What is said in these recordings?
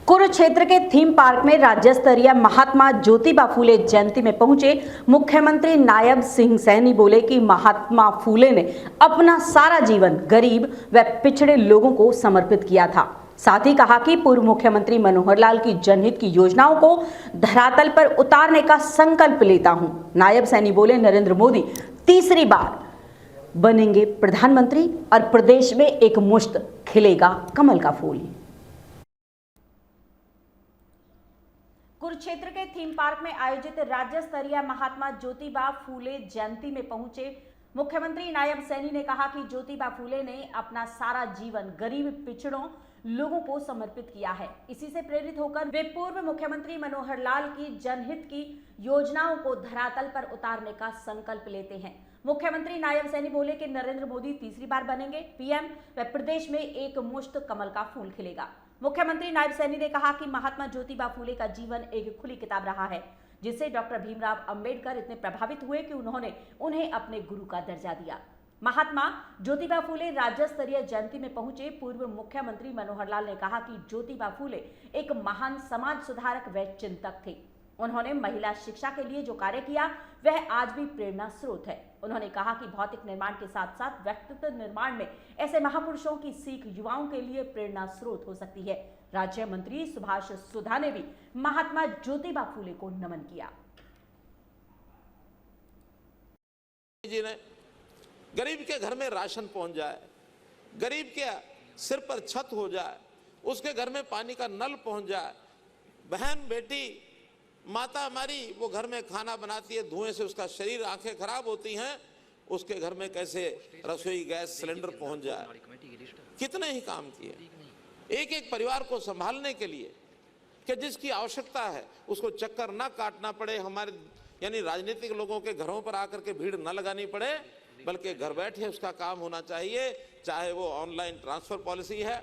कुरुक्षेत्र के theme park में राज्य स्तरीय महात्मा ज्योतिबा फूले जयंती में पहुंचे मुख्यमंत्री नायब सिंह सैनी बोले कि महात्मा फूले ने अपना सारा जीवन गरीब व पिछड़े लोगों को समर्पित किया था। साथ ही कहा कि पूर्व मुख्यमंत्री मनोहर लाल की जनहित की योजनाओं को धरातल पर उतारने का संकल्प लेता हूं। नायब सैनी बोले, नरेंद्र मोदी तीसरी बार बनेंगे प्रधानमंत्री और प्रदेश में एक मुश्त खिलेगा कमल का फूल। कुरुक्षेत्र के थीम पार्क में आयोजित राज्य स्तरीय महात्मा ज्योतिबा फूले जयंती में पहुंचे मुख्यमंत्री नायब सैनी ने कहा कि ज्योतिबा फूले ने अपना सारा जीवन गरीब पिछड़ों लोगों को समर्पित किया है। इसी से प्रेरित होकर वे पूर्व मुख्यमंत्री मनोहर लाल की जनहित की योजनाओं को धरातल पर उतारने का संकल्प लेते हैं। मुख्यमंत्री नायब सैनी बोले कि नरेंद्र मोदी तीसरी बार बनेंगे पीएम व प्रदेश में एक मुश्त कमल का फूल खिलेगा। मुख्यमंत्री नायब सैनी ने कहा कि महात्मा ज्योतिबा फूले का जीवन एक खुली किताब रहा है, जिससे डॉक्टर भीमराव अंबेडकर इतने प्रभावित हुए कि उन्होंने उन्हें अपने गुरु का दर्जा दिया। महात्मा ज्योतिबा फूले राज्य स्तरीय जयंती में पहुंचे पूर्व मुख्यमंत्री मनोहर लाल ने कहा कि ज्योतिबा फूले एक महान समाज सुधारक व चिंतक थे। उन्होंने महिला शिक्षा के लिए जो कार्य किया वह आज भी प्रेरणा स्रोत है। उन्होंने कहा कि भौतिक निर्माण के साथ साथ व्यक्तित्व निर्माण में ऐसे महापुरुषों की सीख युवाओं के लिए प्रेरणा स्रोत हो सकती है। राज्य मंत्री सुभाष सुधा ने भी महात्मा ज्योतिबा फूले को नमन किया। जी ने गरीब के घर में राशन पहुंच जाए, गरीब के सिर पर छत हो जाए, उसके घर में पानी का नल पहुंच जाए, बहन बेटी माता हमारी वो घर में खाना बनाती है, धुएं से उसका शरीर आंखें खराब होती हैं, उसके घर में कैसे रसोई गैस सिलेंडर पहुंच जाए। कितने ही काम किए एक एक परिवार को संभालने के लिए कि जिसकी आवश्यकता है उसको चक्कर ना काटना पड़े, हमारे यानी राजनीतिक लोगों के घरों पर आकर के भीड़ न लगानी पड़े, बल्कि घर बैठे उसका काम होना चाहिए। चाहे वो ऑनलाइन ट्रांसफर पॉलिसी है,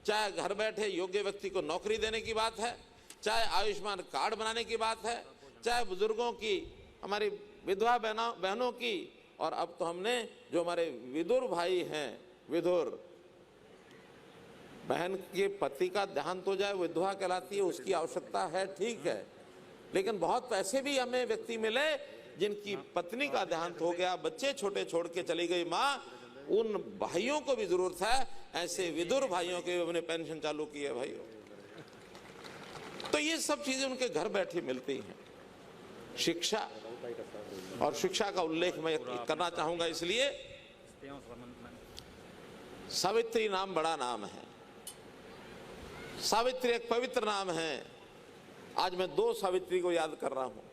चाहे घर बैठे योग्य व्यक्ति को नौकरी देने की बात है, चाहे आयुष्मान कार्ड बनाने की बात है, चाहे बुजुर्गों की, हमारी विधवा बहनों की, और अब तो हमने जो हमारे विदुर भाई हैं, विदुर बहन के पति का देहांत हो जाए, विधवा कहलाती है, उसकी आवश्यकता है, ठीक है, लेकिन बहुत ऐसे भी हमें व्यक्ति मिले जिनकी पत्नी का देहांत हो गया, बच्चे छोटे छोड़ के चली गई माँ, उन भाइयों को भी जरूरत है। ऐसे विदुर भाइयों के हमने पेंशन चालू की है भाइयों। तो ये सब चीजें उनके घर बैठे मिलती हैं। शिक्षा, और शिक्षा का उल्लेख मैं करना चाहूंगा, इसलिए सावित्री नाम बड़ा नाम है। सावित्री एक पवित्र नाम है। आज मैं दो सावित्री को याद कर रहा हूं।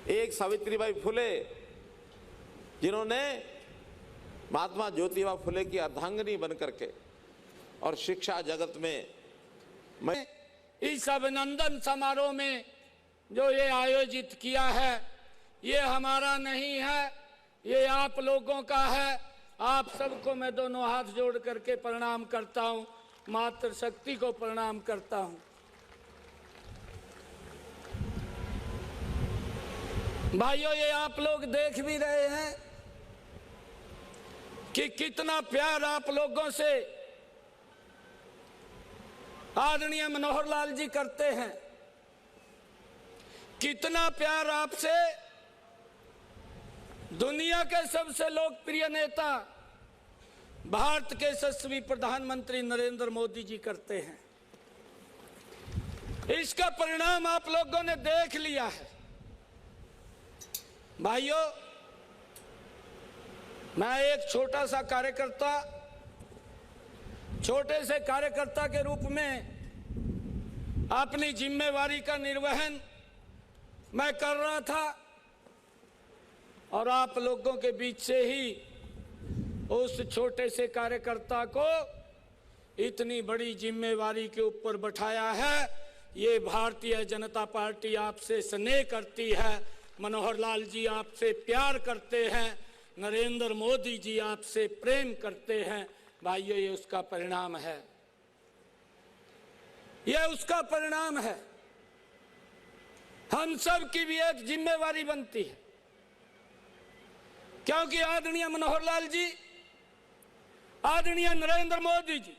एक सावित्रीबाई फुले, जिन्होंने महात्मा ज्योतिबा फुले की अर्धांगिनी बनकर के और शिक्षा जगत में मैं इस अभिनंदन समारोह में जो ये आयोजित किया है, ये हमारा नहीं है, ये आप लोगों का है। आप सबको मैं दोनों हाथ जोड़ करके प्रणाम करता हूं, मातृशक्ति को प्रणाम करता हूं। भाइयों, ये आप लोग देख भी रहे हैं कि कितना प्यार आप लोगों से आदरणीय मनोहर लाल जी करते हैं, कितना प्यार आपसे दुनिया के सबसे लोकप्रिय नेता भारत के यशस्वी प्रधानमंत्री नरेंद्र मोदी जी करते हैं। इसका परिणाम आप लोगों ने देख लिया है। भाइयों, मैं एक छोटा सा कार्यकर्ता, छोटे से कार्यकर्ता के रूप में अपनी जिम्मेवारी का निर्वहन मैं कर रहा था, और आप लोगों के बीच से ही उस छोटे से कार्यकर्ता को इतनी बड़ी जिम्मेवारी के ऊपर बैठाया है। ये भारतीय जनता पार्टी आपसे स्नेह करती है, मनोहर लाल जी आपसे प्यार करते हैं, नरेंद्र मोदी जी आपसे प्रेम करते हैं। भाइयों, ये उसका परिणाम है, ये उसका परिणाम है। हम सब की भी एक जिम्मेवारी बनती है, क्योंकि आदरणीय मनोहर लाल जी, आदरणीय नरेंद्र मोदी जी